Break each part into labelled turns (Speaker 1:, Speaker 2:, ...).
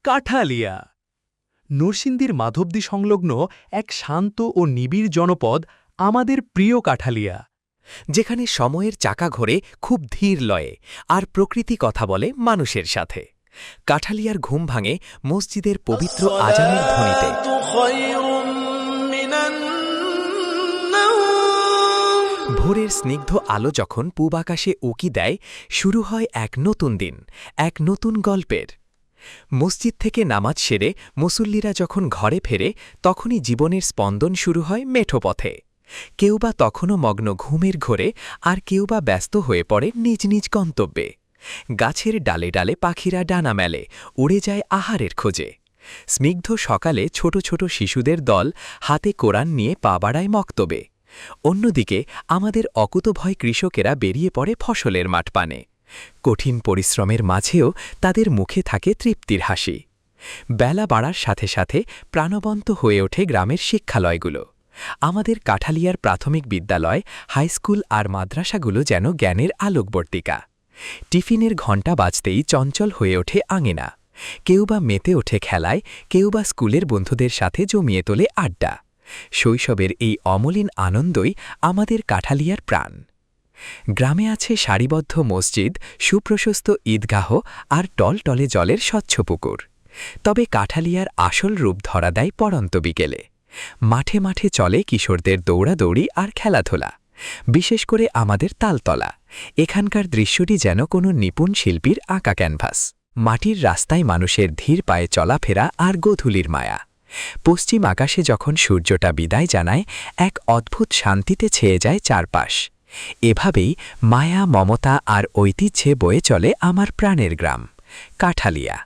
Speaker 1: কাঠালিয়া নরসিংদীর মাধবদী সংলগ্ন এক শান্ত ও নিবিড় জনপদ আমাদের প্রিয় কাঠালিয়া,
Speaker 2: যেখানে সময়ের চাকা ঘোরে খুব ধীর লয়ে আর প্রকৃতি কথা বলে মানুষের সাথে। কাঠালিয়ার ঘুম ভাঙে মসজিদের পবিত্র আজানের ধ্বনিতে। ভোরের স্নিগ্ধ আলো যখন পূব আকাশে উকি দেয়, শুরু হয় এক নতুন দিন, এক নতুন গল্পের। মসজিদ থেকে নামাজ সেরে মুসল্লিরা যখন ঘরে ফেরে, তখনই জীবনের স্পন্দন শুরু হয় মেঠো পথে। কেউ বা তখনও মগ্ন ঘুমের ঘোরে, আর কেউ বা ব্যস্ত হয়ে পড়ে নিজ নিজ গন্তব্যে। গাছের ডালে ডালে পাখিরা ডানা মেলে, উড়ে যায় আহারের খোঁজে। স্নিগ্ধ সকালে ছোট ছোট শিশুদের দল হাতে কোরআন নিয়ে পা বাড়ায় মক্তবে। অন্যদিকে আমাদের অকুতভয় কৃষকেরা বেরিয়ে পড়ে ফসলের মাঠ পানে। কঠিন পরিশ্রমের মাঝেও তাদের মুখে থাকে তৃপ্তির হাসি। বেলা বাড়ার সাথে সাথে প্রাণবন্ত হয়ে ওঠে গ্রামের শিক্ষালয়গুলো। আমাদের কাঠালিয়ার প্রাথমিক বিদ্যালয়, হাইস্কুল আর মাদ্রাসাগুলো যেন জ্ঞানের আলোকবর্তিকা। টিফিনের ঘণ্টা বাজতেই চঞ্চল হয়ে ওঠে আঙিনা। কেউ বা মেতে ওঠে খেলায়, কেউ বা স্কুলের বন্ধুদের সাথে জমিয়ে তোলে আড্ডা। শৈশবের এই অমলিন আনন্দই আমাদের কাঠালিয়ার প্রাণ। গ্রামে আছে সারিবদ্ধ মসজিদ, সুপ্রশস্ত ঈদগাহ আর টলটলে জলের স্বচ্ছ পুকুর। তবে কাঠালিয়ার আসল রূপ ধরা দেয় পড়ন্ত বিকেলে। মাঠে মাঠে চলে কিশোরদের দৌড়াদৌড়ি আর খেলাধুলা, বিশেষ করে আমাদের তালতলা। এখানকার দৃশ্যটি যেন কোনো নিপুণ শিল্পীর আঁকা ক্যানভাস। মাটির রাস্তায় মানুষের ধীর পায়ে চলাফেরা আর গোধূলির মায়া। পশ্চিম আকাশে যখন সূর্যটা বিদায় জানায়, এক অদ্ভুত শান্তিতে ছেয়ে যায় চারপাশ। এভাবেই মায়া, মমতা আর ঐতিহ্যে বয়ে চলে আমার প্রাণের গ্রাম কাঠালিয়া।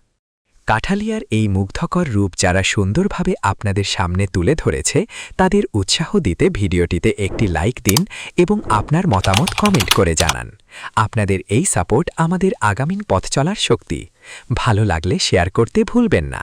Speaker 2: কাঠালিয়ার এই মুগ্ধকর রূপ যারা সুন্দরভাবে আপনাদের সামনে তুলে ধরেছে, তাদের উৎসাহ দিতে ভিডিওটিতে একটি লাইক দিন এবং আপনার মতামত কমেন্ট করে জানান। আপনাদের এই সাপোর্ট আমাদের আগামী পথ চলার শক্তি। ভালো লাগলে শেয়ার করতে ভুলবেন না।